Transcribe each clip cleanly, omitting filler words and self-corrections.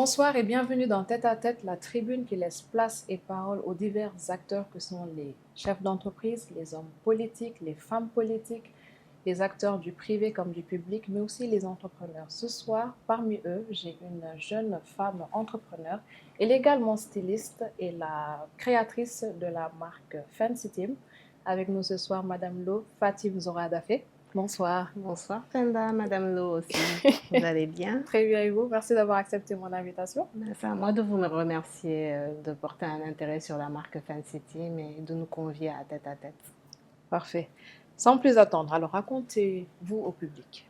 Bonsoir et bienvenue dans Tête à Tête, la tribune qui laisse place et parole aux divers acteurs que sont les chefs d'entreprise, les hommes politiques, les femmes politiques, les acteurs du privé comme du public, mais aussi les entrepreneurs. Ce soir, parmi eux, j'ai une jeune femme entrepreneur. Elle est également styliste et la créatrice de la marque Fancy Team. Avec nous ce soir, Madame Lo Fatim Zoradafé. Bonsoir. Bonsoir Penda, Madame Lo aussi. Vous allez bien? Très bien et vous. Merci d'avoir accepté mon invitation. C'est à moi de vous remercier de porter un intérêt sur la marque Fancy Team et de nous convier à tête à tête. Parfait. Sans plus attendre, alors racontez-vous au public.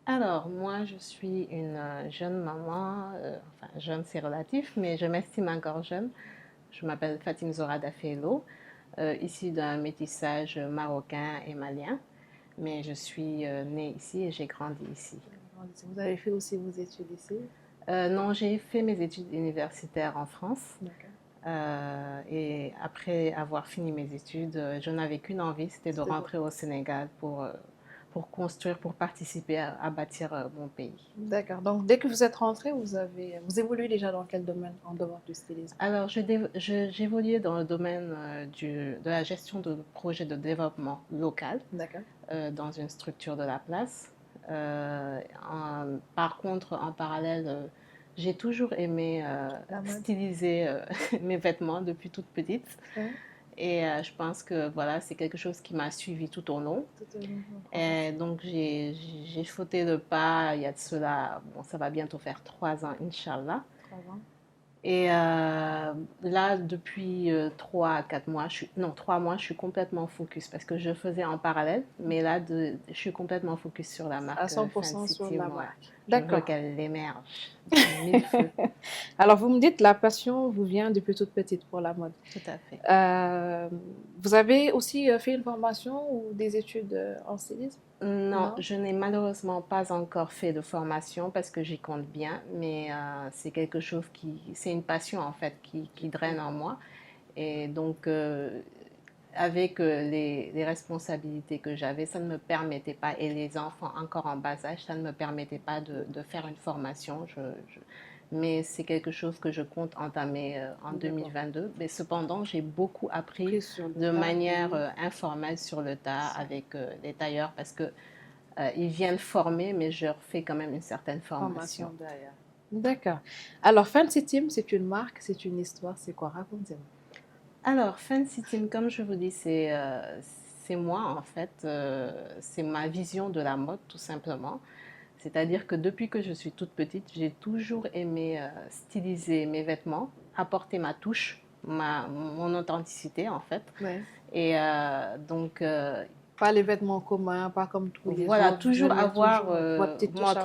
Alors, moi, je suis une jeune maman, enfin, jeune c'est relatif, mais je m'estime encore jeune. Je m'appelle Fatim Zora Dafelo, issue d'un métissage marocain et malien, mais je suis née ici et j'ai grandi ici. Vous avez fait aussi vos études ici? Non, j'ai fait mes études universitaires en France. D'accord. Et après avoir fini mes études, je n'avais qu'une envie, c'était de C'était bon. rentrer au Sénégal pour construire, pour participer à bâtir mon pays. D'accord. Donc, dès que vous êtes rentré, vous évoluez déjà dans quel domaine en dehors du stylisme? Alors, j'évoluais dans le domaine de la gestion de projets de développement local D'accord. dans une structure de la place. Par contre, en parallèle, j'ai toujours aimé La mode. styliser mes vêtements depuis toute petite. Ouais. Et je pense que voilà, c'est quelque chose qui m'a suivi tout au long. Tout au long. Et donc j'ai fauté le pas il y a de cela, bon, ça va bientôt faire 3 ans, Inch'Allah. 3 ans. Et là, depuis 3 à 4 mois, non, 3 mois, je suis complètement focus parce que je faisais en parallèle, mais là, je suis complètement focus sur la À marque 100% Fancy sur Team. la Ouais. marque. Je veux D'accord. qu'elle émerge de mille feux. Alors, vous me dites la passion vous vient depuis toute petite pour la mode. Tout à fait. Euh, Vous avez aussi fait une formation ou des études en stylisme? Non, Non? je n'ai malheureusement pas encore fait de formation parce que j'y compte bien, mais c'est quelque chose c'est une passion en fait qui draine en moi. Et donc, avec les responsabilités que j'avais, ça ne me permettait pas, et les enfants encore en bas âge, ça ne me permettait pas de faire une formation. Mais c'est quelque chose que je compte entamer en D'accord. 2022. Mais cependant, j'ai beaucoup appris Prise sur le de tas, manière oui. informelle sur le tas avec les tailleurs parce que ils viennent former, mais je leur fais quand même une certaine formation. Formation derrière. D'accord. Alors, Fancy Team, c'est une marque, c'est une histoire, c'est quoi? Racontez-moi. Alors, Fancy Team, comme je vous dis, c'est moi en fait, c'est ma vision de la mode tout simplement. C'est-à-dire que depuis que je suis toute petite, j'ai toujours aimé styliser mes vêtements, apporter ma touche, mon authenticité en fait. Ouais. Et donc, Pas les vêtements communs, pas comme tous les voilà, autres. Vous toujours aimez avoir toujours votre petite touche à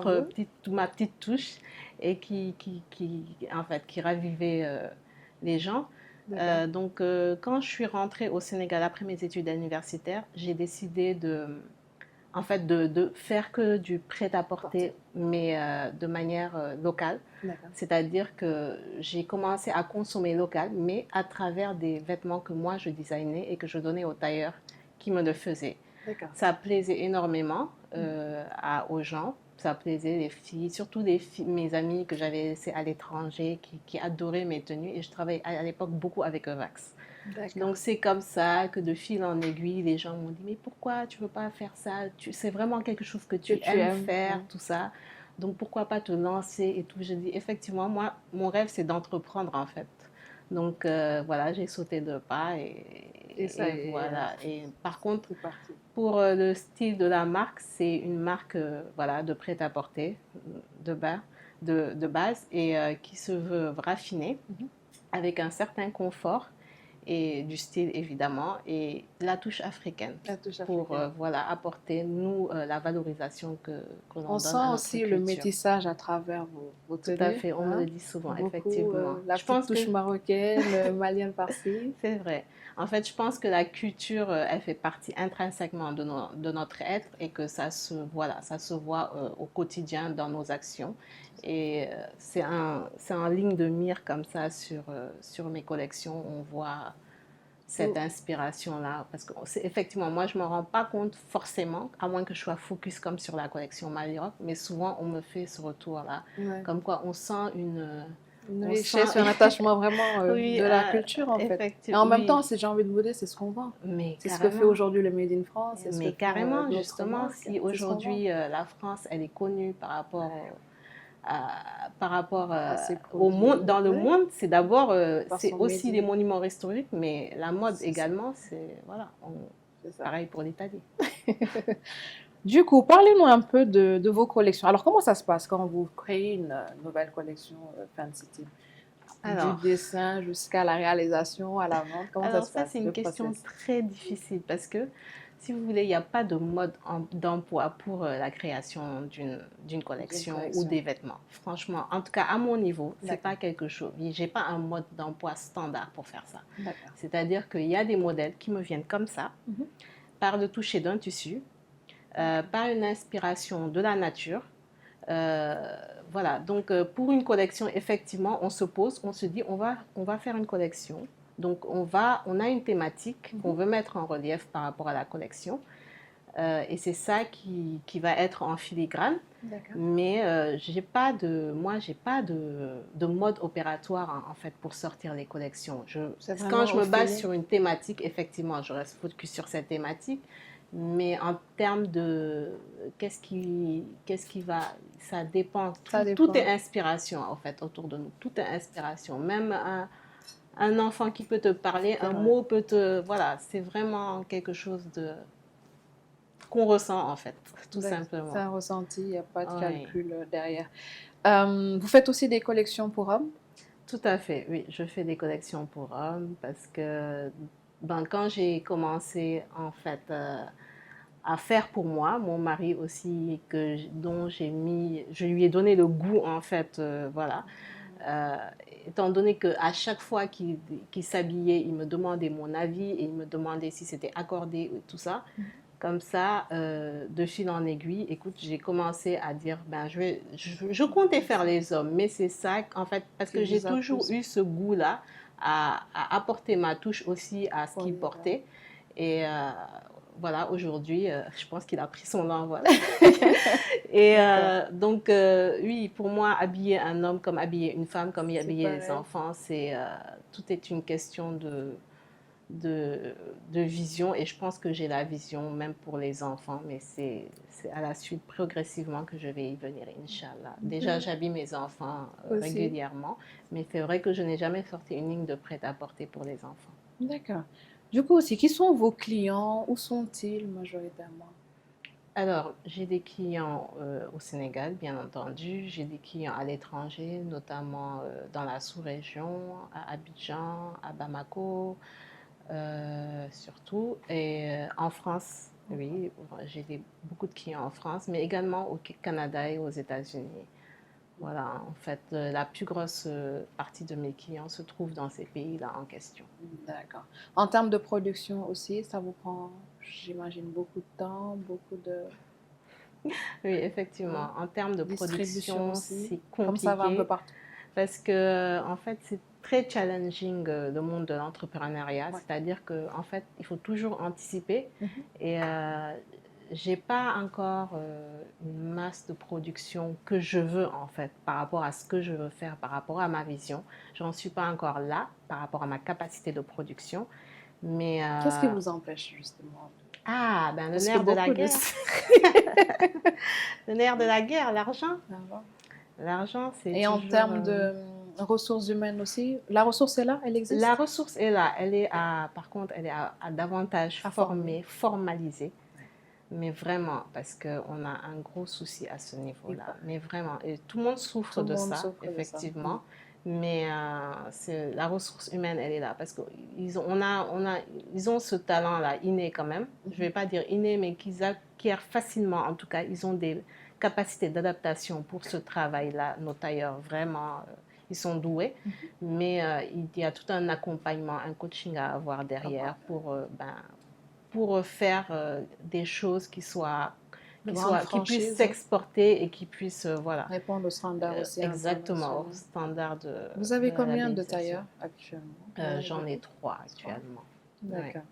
vous. ma petite touche et en fait, qui ravivait les gens. D'accord. Donc, quand je suis rentrée au Sénégal après mes études universitaires, j'ai décidé en fait, de faire que du prêt-à-porter, mais de manière locale. D'accord. C'est-à-dire que j'ai commencé à consommer local, mais à travers des vêtements que moi je designais et que je donnais aux tailleurs qui me le faisaient. D'accord. Ça plaisait énormément aux gens. Ça plaisait les filles, surtout les filles, mes amies que j'avais laissées à l'étranger, qui adoraient mes tenues. Et je travaillais à l'époque beaucoup avec Vax. D'accord. Donc c'est comme ça que de fil en aiguille, les gens m'ont dit mais pourquoi tu veux pas faire ça? C'est vraiment quelque chose que tu Tu aimes aimes. faire, Ouais. tout ça. Donc pourquoi pas te lancer et tout. Je dis effectivement moi mon rêve c'est d'entreprendre en fait. Donc voilà j'ai sauté de pas Et ça, et voilà. Et par contre c'est parti. pour le style de la marque c'est une marque voilà de prêt-à-porter de bas de base et qui se veut raffinée avec un certain confort et du style évidemment et la touche africaine La touche pour africaine. voilà apporter nous la valorisation que l'on On donne sent à notre aussi le culture. métissage à travers vos Tout à tenues. fait, on me Hein? le dit souvent, Beaucoup effectivement. la Je petite pense que touche marocaine, malienne par-ci. c'est vrai. En fait, je pense que la culture, elle fait partie intrinsèquement de notre être et que voilà, ça se voit au quotidien dans nos actions. Et c'est en ligne de mire comme ça sur mes collections. On voit cette inspiration-là. Parce que effectivement, moi, je ne me rends pas compte forcément, à moins que je sois focus comme sur la collection Malirock, mais souvent, on me fait ce retour-là. Ouais. Comme quoi, on sent une richesse, un attachement vraiment oui, de la culture, en fait. Et effectivement, en même oui. temps, j'ai envie de vous dire, c'est ce qu'on vend. Mais C'est ce que fait carrément. aujourd'hui le Made in France, c'est ce que Mais font carrément, d'autres justement, marques. si C'est ce qu'on vend. aujourd'hui la France, elle est connue par rapport À ses au monde, produits, dans le ouais, monde, c'est d'abord, par c'est son Made aussi les in. monuments historiques, mais la mode C'est ça. également, c'est, voilà, C'est ça. pareil pour l'Italie. Du coup, parlez-nous un peu de vos collections. Alors, comment ça se passe quand vous créez une nouvelle collection Fancy Team? Du Alors, dessin jusqu'à la réalisation, à la vente, comment ça alors se ça, passe, c'est une le question process? très difficile parce que, si vous voulez, il n'y a pas de mode d'emploi pour la création d'une D'une collection ou collection. des vêtements. Franchement, en tout cas, à mon niveau, c'est D'accord. pas quelque chose. J'ai pas un mode d'emploi standard pour faire ça. D'accord. C'est-à-dire qu'il y a des modèles qui me viennent comme ça, Mhm. par le toucher d'un tissu, par une inspiration de la nature. Euh, voilà, donc pour une collection, effectivement, on se pose, on se dit, on va faire une collection. Donc on a une thématique qu'on veut mettre en relief par rapport à la collection. Et c'est ça qui va être en filigrane. D'accord. Mais moi, j'ai pas de mode opératoire en fait pour sortir les collections. C'est Quand vraiment je au me base feeling. sur une thématique, effectivement, je reste focus sur cette thématique. Mais en termes de qu'est-ce qui va, ça dépend. Ça Tout est dépend. inspiration en fait autour de nous. Tout est inspiration. Même un enfant qui peut te parler, C'est un vrai. mot peut te, voilà, c'est vraiment quelque chose de qu'on ressent en fait, tout C'est simplement. un ressenti, il n'y a pas de Oui. calcul derrière. Vous faites aussi des collections pour hommes? Tout à fait, oui. Je fais des collections pour hommes parce que ben, quand j'ai commencé en fait à faire pour moi, mon mari aussi, dont je lui ai donné le goût en fait, voilà. Euh, Étant donné qu'à chaque fois qu'il s'habillait, il me demandait mon avis et il me demandait si c'était accordé et tout ça. Comme ça, de fil en aiguille, écoute, j'ai commencé à dire, ben, je comptais faire les hommes, mais c'est ça, en fait, parce Qui que j'ai vous a toujours poussé eu ce goût-là à apporter ma touche aussi à ce pour qu'il les hommes? portait. Et voilà, aujourd'hui, je pense qu'il a pris son envol. Et D'accord. donc, oui, pour moi, habiller un homme comme habiller une femme, comme y C'est habiller les pareil. enfants, tout est une question de, de vision et je pense que j'ai la vision même pour les enfants, mais c'est à la suite progressivement que je vais y venir, Inch'Allah. Déjà, j'habille mes enfants Aussi. régulièrement, mais c'est vrai que je n'ai jamais sorti une ligne de prêt-à-porter pour les enfants. D'accord. Du coup aussi, qui sont vos clients? Où sont-ils majoritairement? Alors, j'ai des clients au Sénégal, bien entendu. J'ai des clients à l'étranger, notamment dans la sous-région, à Abidjan, à Bamako, surtout. Et en France, oui, beaucoup de clients en France, mais également au Canada et aux États-Unis. Voilà, en fait, la plus grosse partie de mes clients se trouve dans ces pays-là en question. D'accord. En termes de production aussi, ça vous prend, j'imagine, beaucoup de temps, beaucoup de Oui, effectivement, en termes de distribution production, aussi, c'est comme ça va un peu compliqué partout. parce que, en fait, c'est très challenging le monde de l'entrepreneuriat, Ouais. c'est-à-dire que, en fait, il faut toujours anticiper Mhm. et j'ai pas encore une masse de production que je veux en fait par rapport à ce que je veux faire, par rapport à ma vision. J'en suis pas encore là par rapport à ma capacité de production, mais Qu'est-ce qui vous empêche justement? ah ben le Parce que nerf de la beaucoup de... guerre, le nerf de la guerre, l'argent. D'accord. L'argent, c'est Et en toujours termes de ressources humaines aussi, la ressource est là, elle la existe ressource est là. Elle est par contre, elle est à davantage à former. formée, formalisée. Mais vraiment, parce qu'on a un gros souci à ce Il niveau-là. paraît. Mais vraiment, et tout le monde Tout souffre le de monde ça, souffre de ça. effectivement. Mais la ressource humaine, elle est là. Parce ils ont ce talent-là, inné quand même. Je ne vais pas dire inné, mais qu'ils acquièrent facilement. En tout cas, ils ont des capacités d'adaptation pour ce travail-là. Nos tailleurs, vraiment, ils sont doués. Mais il y a tout un accompagnement, un coaching à avoir derrière pour faire des choses De grandes qui puissent franchises, s'exporter et qui puissent, voilà, répondre aux standards aussi exactement aux internationaux. standards Vous avez de la combien de labellisation. tailleurs actuellement dans le J'en ai groupe? 3 Trois. actuellement. D'accord.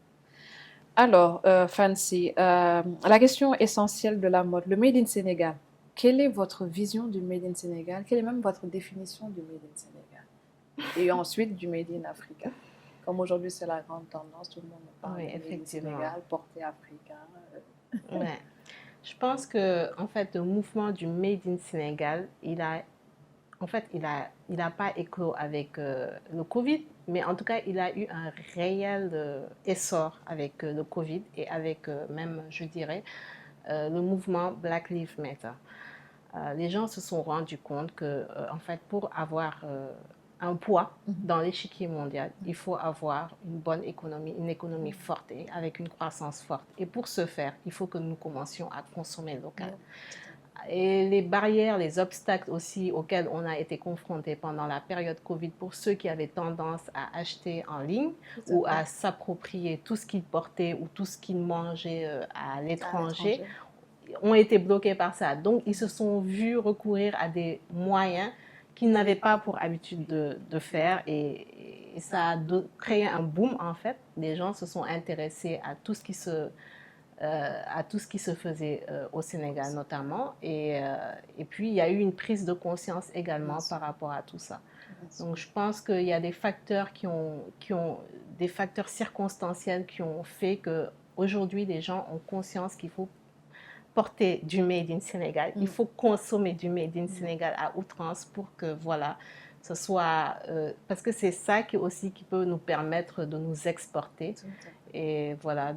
Alors, Fancy, la question essentielle de la mode, le Made in Sénégal. Quelle est votre vision du Made in Sénégal? Quelle est même votre définition du Made in Sénégal? Et ensuite du Made in Africa. Comme aujourd'hui, c'est la grande tendance, tout le monde parle Oui, de Made in effectivement. Sénégal, porté africain. Ouais. Je pense que en fait, le mouvement du Made in Sénégal, il a pas éclos avec le Covid, mais en tout cas, il a eu un réel essor avec le Covid et avec même, je dirais, le mouvement Black Lives Matter. Les gens se sont rendus compte que, en fait, pour avoir un poids dans l'échiquier mondial, il faut avoir une bonne économie, une économie forte et avec une croissance forte. Et pour ce faire, il faut que nous commencions à consommer local. Et les barrières, les obstacles aussi auxquels on a été confrontés pendant la période Covid pour ceux qui avaient tendance à acheter en ligne ou à s'approprier tout ce qu'ils portaient ou tout ce qu'ils mangeaient à l'étranger ont été bloqués par ça. Donc, ils se sont vus recourir à des moyens qu'ils n'avaient pas pour habitude de faire et ça a créé un boom en fait. Les gens se sont intéressés à tout ce qui se faisait au Sénégal notamment et puis il y a eu une prise de conscience également par rapport à tout ça. Donc je pense qu'il y a des facteurs des facteurs circonstanciels qui ont fait que aujourd'hui les gens ont conscience qu'il faut porter du Made in Sénégal, il faut consommer du Made in Sénégal à outrance pour que voilà, ce soit parce que c'est ça qui aussi qui peut nous permettre de nous exporter et voilà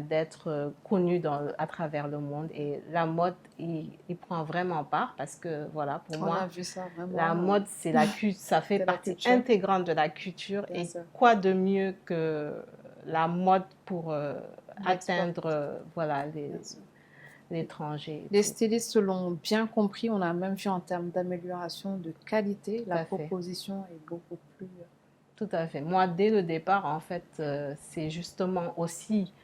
d'être connu à travers le monde et la mode il prend vraiment part parce que voilà pour moi vu ça, vraiment, la mode c'est ça fait partie intégrante de la culture et quoi de mieux que la mode pour atteindre voilà l'étranger. Les stylistes l'ont bien compris, on a même vu en termes d'amélioration de qualité, la proposition est beaucoup plus... Tout à fait. Moi, dès le départ, en fait, c'est justement aussi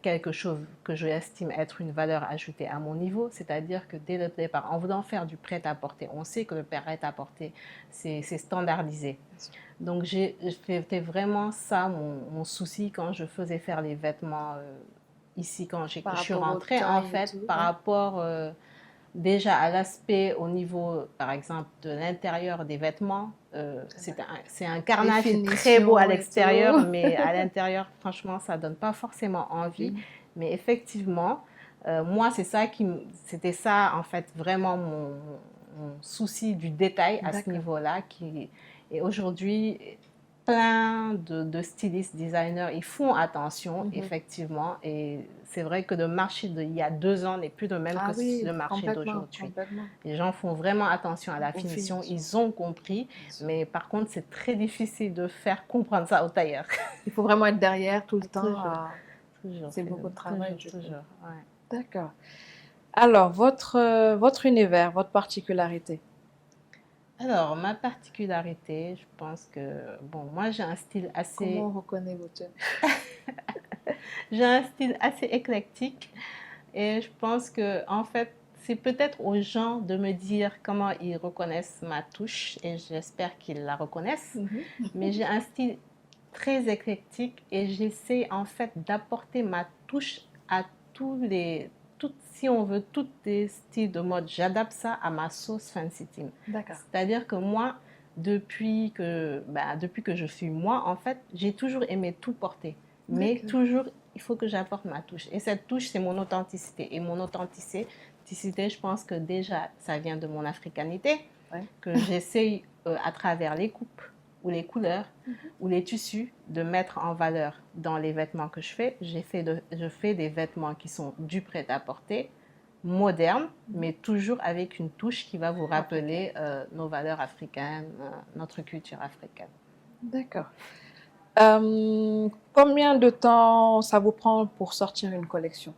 quelque chose que je estime être une valeur ajoutée à mon niveau, c'est-à-dire que dès le départ, en voulant faire du prêt-à-porter, on sait que le prêt-à-porter, c'est standardisé. Donc, c'était vraiment ça mon souci quand je faisais faire les vêtements ici, quand je suis rentrée, en fait, par rapport déjà à l'aspect au niveau, par exemple, de l'intérieur des vêtements. C'est un carnage, c'est très beau à l'extérieur, mais à l'intérieur, franchement, ça ne donne pas forcément envie. Mais effectivement, moi, c'était ça, en fait, vraiment mon souci du détail à ce niveau-là. Et aujourd'hui, plein de stylistes, designers, ils font attention, effectivement. Et c'est vrai que le marché d'il y a 2 ans n'est plus le même que le marché d'aujourd'hui. Les gens font vraiment attention à la finition, ils ont compris. Mais par contre, c'est très difficile de faire comprendre ça aux tailleurs. Il faut vraiment être derrière tout le temps. Toujours. C'est beaucoup de travail. Toujours, ouais. D'accord. Alors, votre univers, votre particularité? Alors, ma particularité, je pense que, bon, moi j'ai un style assez... Comment on reconnaît vos tenues? J'ai un style assez éclectique et je pense que, en fait, c'est peut-être aux gens de me dire comment ils reconnaissent ma touche et j'espère qu'ils la reconnaissent. Mais j'ai un style très éclectique et j'essaie en fait d'apporter ma touche à si on veut, tous les styles de mode. J'adapte ça à ma sauce Fancy Team. C'est-à-dire que moi, depuis que je suis moi, en fait, j'ai toujours aimé tout porter. Mais toujours, il faut que j'apporte ma touche. Et cette touche, c'est mon authenticité. Et mon authenticité, je pense que déjà, ça vient de mon africanité, que j'essaye à travers les coupes ou les couleurs ou les tissus de mettre en valeur dans les vêtements que je fais. Je fais des vêtements qui sont du prêt-à-porter, modernes, mais toujours avec une touche qui va vous rappeler nos valeurs africaines, notre culture africaine. D'accord. Combien de temps ça vous prend pour sortir une collection?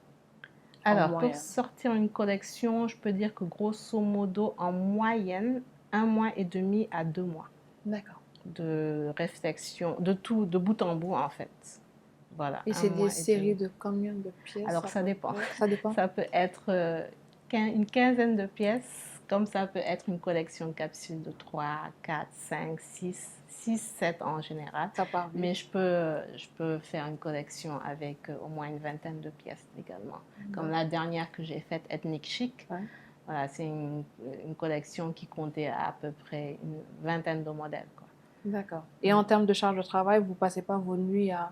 Alors, pour sortir une collection, je peux dire que grosso modo, en moyenne, 1 mois et demi à 2 mois. D'accord. De réflexion, de bout en bout en fait. Voilà. Et c'est des séries de combien de pièces? Alors ça dépend. Ça peut être une quinzaine de pièces comme ça peut être une collection capsule de 3, 4, 5, 6, 7 en général. Ça part vite. Mais je peux faire une collection avec au moins une vingtaine de pièces également. Comme la dernière que j'ai faite, Ethnic Chic. Ouais. Voilà, c'est une collection qui comptait à peu près une vingtaine de modèles, quoi. D'accord. Et en termes de charge de travail, vous passez pas vos nuits à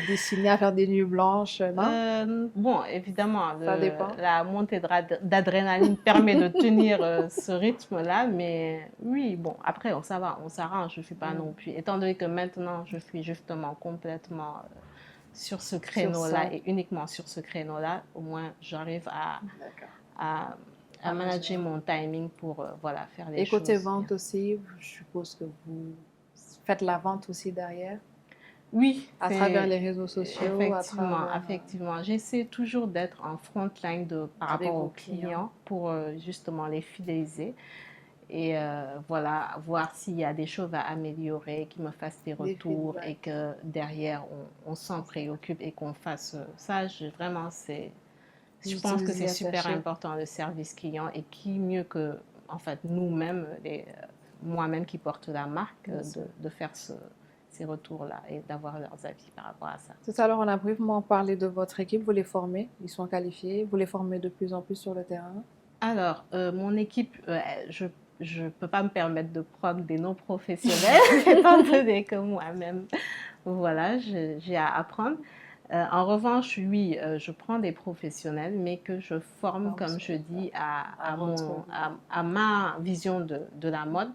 dessiner, à faire des nuits blanches, non? Bon, évidemment, Ça dépend. la montée d'adrénaline permet de tenir ce rythme-là, mais oui, bon, après, ça va, on s'arrange, je ne suis pas non plus. Étant donné que maintenant, je suis justement complètement sur ce créneau-là et uniquement sur ce créneau-là, au moins, j'arrive à manager mon timing pour voilà, faire les choses. Et côté vente aussi, je suppose que vous faites la vente aussi derrière? Oui, à travers les réseaux sociaux, effectivement. J'essaie toujours d'être en front line par rapport aux clients pour justement les fidéliser et voilà, voir s'il y a des choses à améliorer, qu'ils me fassent des retours et que derrière on s'en préoccupe et qu'on fasse ça. Je pense que c'est super important le service client et qui mieux que en fait nous-mêmes, moi-même qui porte la marque, de faire ces retours-là et d'avoir leurs avis par rapport à ça. Tout à l'heure, on a brièvement parlé de votre équipe. Vous les formez, ils sont qualifiés, vous les formez de plus en plus sur le terrain? Alors, mon équipe, je ne peux pas me permettre de prendre des non-professionnels, étant donné que moi-même, voilà, j'ai à apprendre. En revanche, oui, je prends des professionnels, mais que je forme, comme je dis, à ma vision de la mode.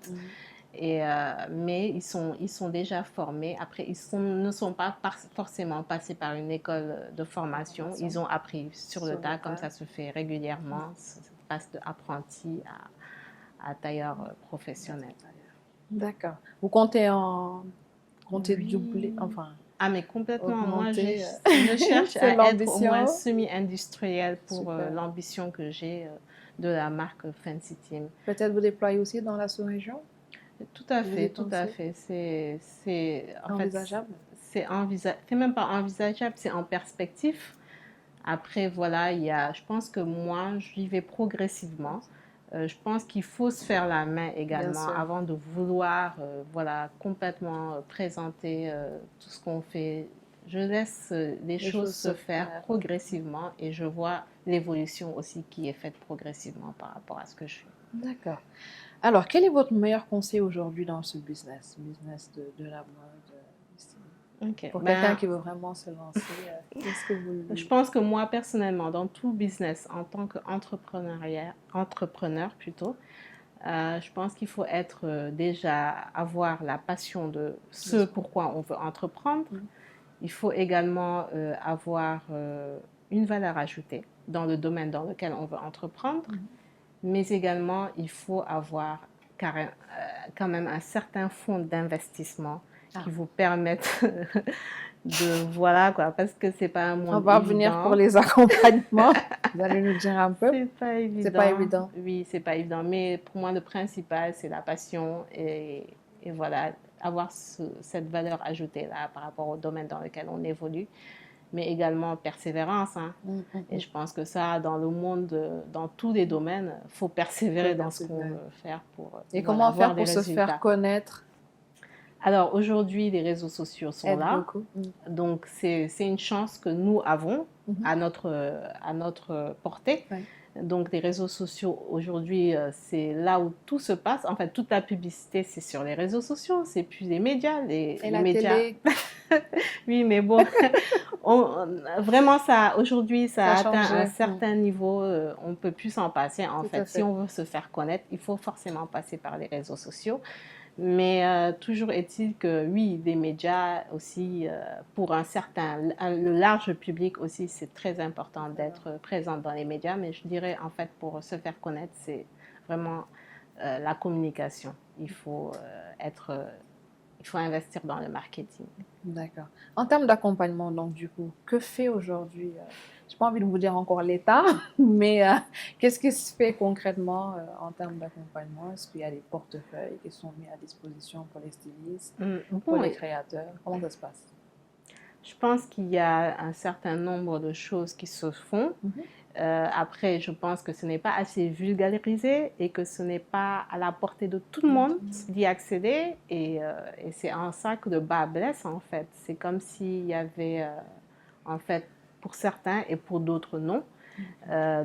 Mais ils sont déjà formés. Après, ne sont pas forcément passés par une école de formation. Ils ont appris sur le tas, comme ça se fait régulièrement. Ça passe d'apprenti à tailleur professionnel. D'accord. Vous comptez doubler, enfin... Ah, mais complètement. Moi, je cherche à être au moins semi-industrielle pour l'ambition que j'ai de la marque Fancy Team. Peut-être vous déployer aussi dans la sous-région? Tout à fait, tout à fait. C'est envisageable. C'est même pas envisageable, c'est en perspective. Après, voilà, je pense que moi, j'y vais progressivement. Je pense qu'il faut se faire la main également avant de vouloir voilà, complètement présenter tout ce qu'on fait. Je laisse les choses se faire progressivement et je vois l'évolution aussi qui est faite progressivement par rapport à ce que je fais. D'accord. Alors, quel est votre meilleur conseil aujourd'hui dans ce business de la mode? Pour quelqu'un qui veut vraiment se lancer, qu'est-ce que vous... Je pense que moi, personnellement, dans tout business, en tant qu'entrepreneur plutôt, je pense qu'il faut avoir la passion de ce pourquoi on veut entreprendre. Il faut également avoir une valeur ajoutée dans le domaine dans lequel on veut entreprendre. Mais également, il faut avoir quand même un certain fonds d'investissement qui vous permette voilà quoi, parce que c'est pas un monde évident. On va venir pour les accompagnements. Vous allez nous dire un peu. C'est pas évident. C'est pas évident. Oui, c'est pas évident. Mais pour moi, le principal, c'est la passion et voilà, avoir cette valeur ajoutée là par rapport au domaine dans lequel on évolue. Mais également persévérance. Et je pense que ça, dans le monde, dans tous les domaines, il faut persévérer dans ce qu'on veut faire pour et comment faire pour se faire connaître? Alors aujourd'hui, les réseaux sociaux sont là. Donc c'est une chance que nous avons à notre portée. Donc les réseaux sociaux aujourd'hui, c'est là où tout se passe. En fait, toute la publicité, c'est sur les réseaux sociaux. C'est plus les médias. Et la télé. Oui, mais bon, vraiment, aujourd'hui, ça a atteint un certain niveau. On ne peut plus s'en passer. En fait, si on veut se faire connaître, il faut forcément passer par les réseaux sociaux. Mais toujours est-il que oui, des médias aussi, pour le large public aussi, c'est très important d'être présent dans les médias. Mais je dirais, en fait, pour se faire connaître, c'est vraiment la communication. Il faut investir dans le marketing. D'accord. En termes d'accompagnement, donc du coup, que fait aujourd'hui, je n'ai pas envie de vous dire encore l'État, mais qu'est-ce qui se fait concrètement en termes d'accompagnement? Est-ce qu'il y a des portefeuilles qui sont mis à disposition pour les stylistes, pour les créateurs? Comment ça se passe? Je pense qu'il y a un certain nombre de choses qui se font. Après, je pense que ce n'est pas assez vulgarisé et que ce n'est pas à la portée de tout le monde d'y accéder. Et c'est en ça que le bas blesse, en fait. C'est comme s'il y avait, en fait, pour certains et pour d'autres, non.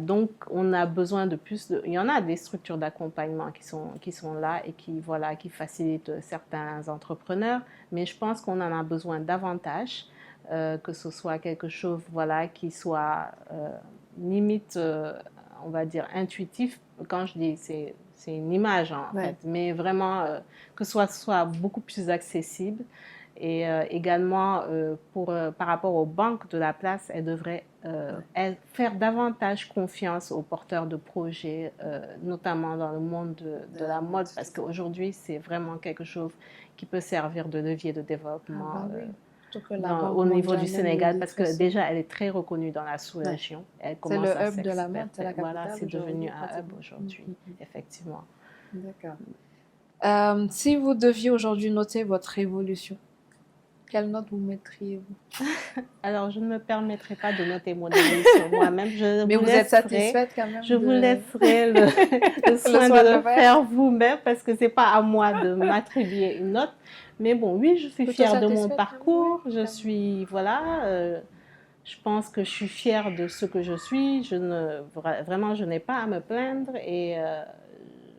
Donc, on a besoin de plus de... Il y en a des structures d'accompagnement qui sont là et qui, voilà, qui facilitent certains entrepreneurs, mais je pense qu'on en a besoin davantage, que ce soit quelque chose, voilà, qui soit limite, on va dire, intuitif. Quand je dis, c'est une image, en fait, mais vraiment que ce soit beaucoup plus accessible. Et également, par rapport aux banques de la place, elles devraient faire davantage confiance aux porteurs de projets, notamment dans le monde de la mode, parce qu'aujourd'hui, c'est vraiment quelque chose qui peut servir de levier de développement au niveau du Sénégal, parce que déjà, elle est très reconnue dans la sous-région. C'est le hub de la mode, c'est la capitale. Voilà, c'est devenu un hub aujourd'hui, effectivement. D'accord. Si vous deviez aujourd'hui noter votre évolution, quelle note vous mettriez-vous? Alors, je ne me permettrai pas de noter mon évolution moi-même. Mais vous êtes satisfaite quand même? Je vous laisserai le soin de le faire vous-même, parce que ce n'est pas à moi de m'attribuer une note. Mais bon, oui, je suis fière de mon parcours. Je suis, voilà, je pense que je suis fière de ce que je suis. Vraiment, je n'ai pas à me plaindre et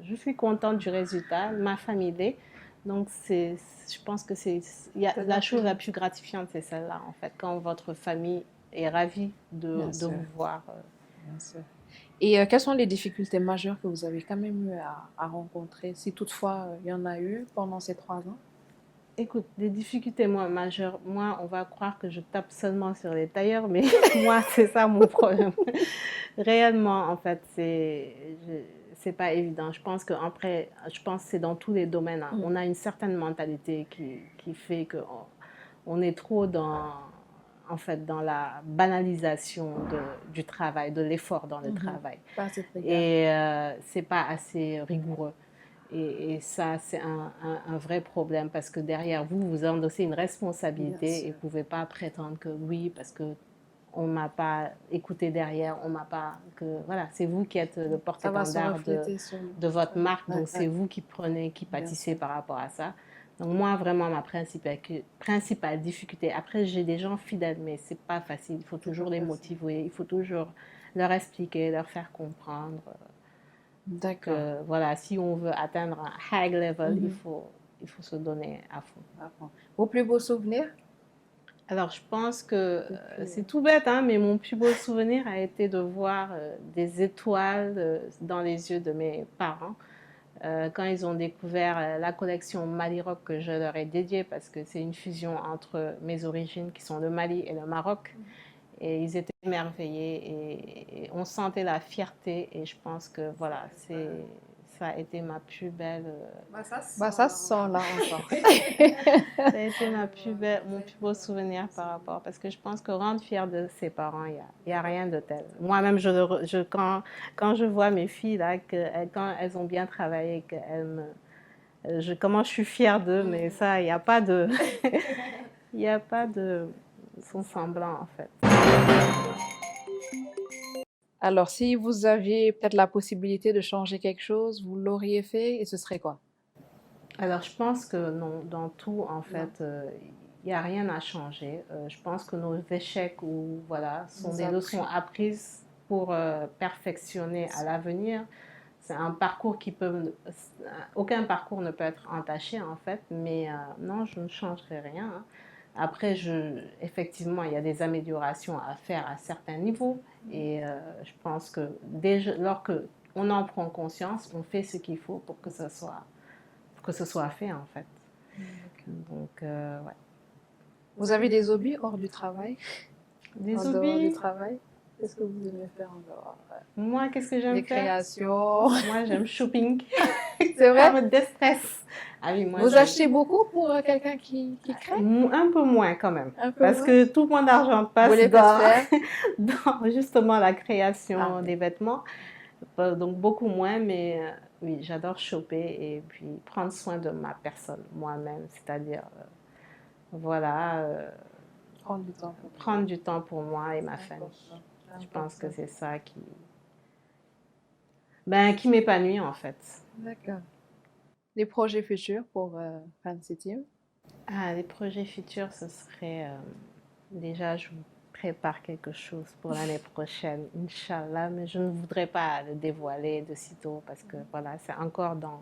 je suis contente du résultat. Ma famille l'est. Donc, je pense que la chose la plus gratifiante, c'est celle-là, en fait, quand votre famille est ravie de vous voir. Bien sûr. Et quelles sont les difficultés majeures que vous avez quand même eu à rencontrer, si toutefois il y en a eu pendant ces 3 ans? Écoute, les difficultés majeures, moi, on va croire que je tape seulement sur les tailleurs, mais moi, c'est ça mon problème. Réellement, en fait, c'est pas évident. Je pense que c'est dans tous les domaines. Hein. On a une certaine mentalité qui fait qu'on est trop en fait, dans la banalisation du travail, de l'effort dans le travail. Et c'est pas assez rigoureux. Et ça, c'est un vrai problème, parce que derrière vous endossez une responsabilité et vous ne pouvez pas prétendre que oui, parce que on ne m'a pas écouté derrière, on m'a pas... Voilà, c'est vous qui êtes le porte-étendard de votre marque, donc c'est vous qui pâtissez par rapport à ça. Donc moi, vraiment, ma principale difficulté, après j'ai des gens fidèles, mais ce n'est pas facile, il faut toujours les motiver, il faut toujours leur expliquer, leur faire comprendre. D'accord. Voilà, si on veut atteindre un high level, il faut se donner à fond. Vos plus beaux souvenirs? Alors, je pense que c'est tout bête, hein, mais mon plus beau souvenir a été de voir des étoiles dans les yeux de mes parents quand ils ont découvert la collection Mali Rock que je leur ai dédiée, parce que c'est une fusion entre mes origines qui sont le Mali et le Maroc. Et ils étaient émerveillés et on sentait la fierté, et je pense que voilà, ça a été ma plus belle... ça se sent là encore. Ça a été mon plus beau souvenir par rapport, parce que je pense que rendre fier de ses parents, il y a rien de tel. Moi-même, quand je vois mes filles là, quand elles ont bien travaillé, comment je suis fière d'eux, mais ça, il n'y a pas de... il n'y a pas de son semblant, en fait. Alors, si vous aviez peut-être la possibilité de changer quelque chose, vous l'auriez fait, et ce serait quoi? Alors, je pense que non, dans tout, en fait, il n'y a rien à changer. Je pense que nos échecs sont des leçons apprises pour perfectionner à l'avenir. C'est un parcours aucun parcours ne peut être entaché, en fait, mais non, je ne changerai rien. Hein. Après, effectivement, il y a des améliorations à faire à certains niveaux, et je pense que lorsque on en prend conscience, on fait ce qu'il faut pour que ce soit fait, en fait. Donc, ouais. Vous avez des hobbies hors du travail? Des hobbies? Du travail? Qu'est-ce que vous aimez faire en dehors? Moi, qu'est-ce que j'aime faire? Des créations. Moi, j'aime shopping. C'est vrai? Ça me déstresse. Ah oui, vous achetez beaucoup pour quelqu'un qui crée? Un peu moins quand même. Parce que tout mon argent passe dans justement la création des vêtements. Donc beaucoup moins, mais oui, j'adore shopper et puis prendre soin de ma personne moi-même, c'est-à-dire voilà, prendre du temps pour moi et ma famille. Je pense que c'est ça qui m'épanouit en fait. D'accord. Les projets futurs pour Fancy Team? Les projets futurs, ce serait déjà, je vous prépare quelque chose pour l'année prochaine, Inch'Allah, mais je ne voudrais pas le dévoiler de sitôt parce que voilà, c'est encore dans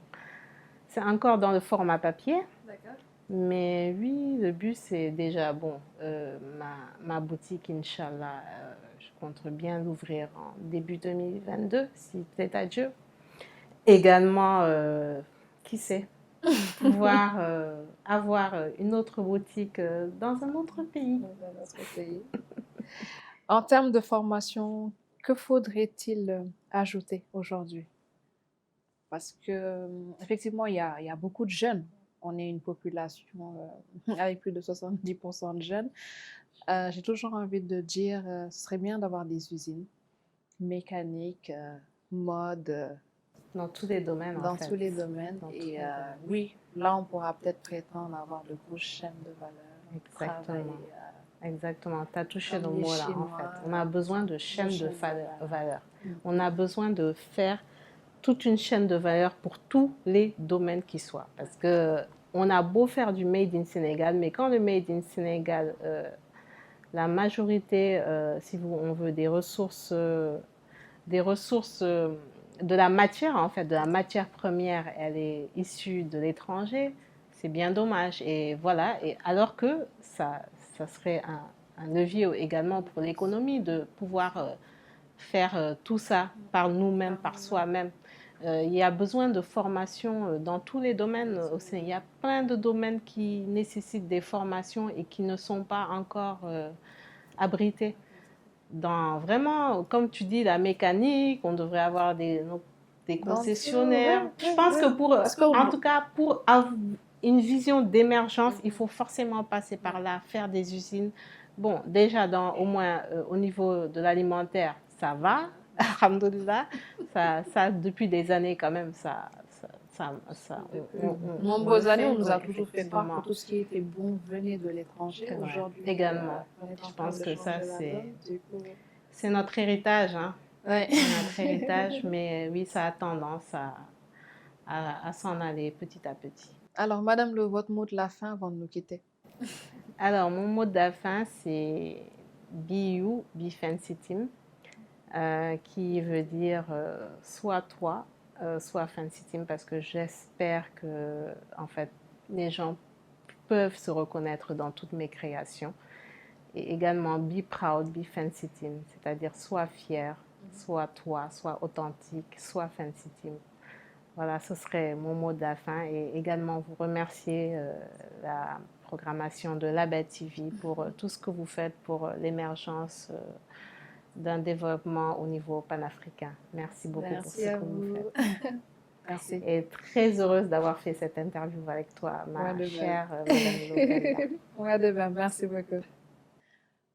le format papier. D'accord. Mais oui, le but c'est déjà bon. Ma boutique, Inch'Allah, je compte bien l'ouvrir en début 2022, si peut-être à Dieu. Également, qui sait, pouvoir avoir une autre boutique dans un autre pays. Dans notre pays. En termes de formation, que faudrait-il ajouter aujourd'hui? Parce que effectivement, il y a beaucoup de jeunes. On est une population avec plus de 70% de jeunes. J'ai toujours envie de dire, ce serait bien d'avoir des usines mécaniques, mode, Dans tous les domaines, en dans fait. tous les domaines. Dans tous Et les domaines. oui, là, on pourra peut-être prétendre avoir de grosses chaînes de valeur. Exactement. Travailler, Exactement. Tu as touché le comme les mot là, en Chinois, fait. On a besoin de chaînes de chaînes de valeur. Mm. On a besoin de faire toute une chaîne de valeur pour tous les domaines qui soient. Parce que on a beau faire du Made in Sénégal, mais quand le Made in Sénégal, la majorité, si on veut des ressources de la matière, en fait, de la matière première, elle est issue de l'étranger, c'est bien dommage. Et voilà, et alors que ça serait un levier également pour l'économie de pouvoir faire tout ça par nous-mêmes, par soi-même. Il y a besoin de formation dans tous les domaines aussi. Il y a plein de domaines qui nécessitent des formations et qui ne sont pas encore abrités. Dans vraiment, comme tu dis, la mécanique, on devrait avoir des concessionnaires. Je pense que en tout cas, pour avoir une vision d'émergence, il faut forcément passer par là, faire des usines. Bon, déjà, au moins au niveau de l'alimentaire, ça va, alhamdoulilah. Ça, depuis des années quand même, nombreuses années, on nous a ouais, toujours fait croire que tout ce qui était bon venait de l'étranger. Ouais, Aujourd'hui, également. on est en Je train pense de que changer ça, la donne. Du coup, c'est notre héritage, hein. ouais. C'est notre héritage, mais oui, ça a tendance à s'en aller petit à petit. Alors, Madame Le, votre mot de la fin avant de nous quitter. Alors, mon mot de la fin, c'est Be You, Be Fancy Team, qui veut dire soit toi, soit Fancy Team, parce que j'espère que, en fait, les gens peuvent se reconnaître dans toutes mes créations. Et également, Be Proud, Be Fancy Team, c'est-à-dire sois fier, sois toi, sois authentique, sois Fancy Team. Voilà, ce serait mon mot de la fin. Et également vous remercier la programmation de Label TV pour tout ce que vous faites pour l'émergence d'un développement au niveau panafricain. Merci beaucoup pour ce que vous faites. Merci. Et très heureuse d'avoir fait cette interview avec toi, ma chère Madame Lopenda. Moi de même, merci beaucoup.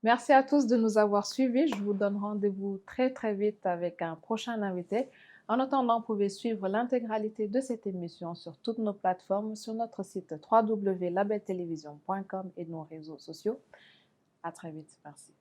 Merci à tous de nous avoir suivis. Je vous donne rendez-vous très très vite avec un prochain invité. En attendant, vous pouvez suivre l'intégralité de cette émission sur toutes nos plateformes, sur notre site www.labeltelevision.com et nos réseaux sociaux. À très vite. Merci.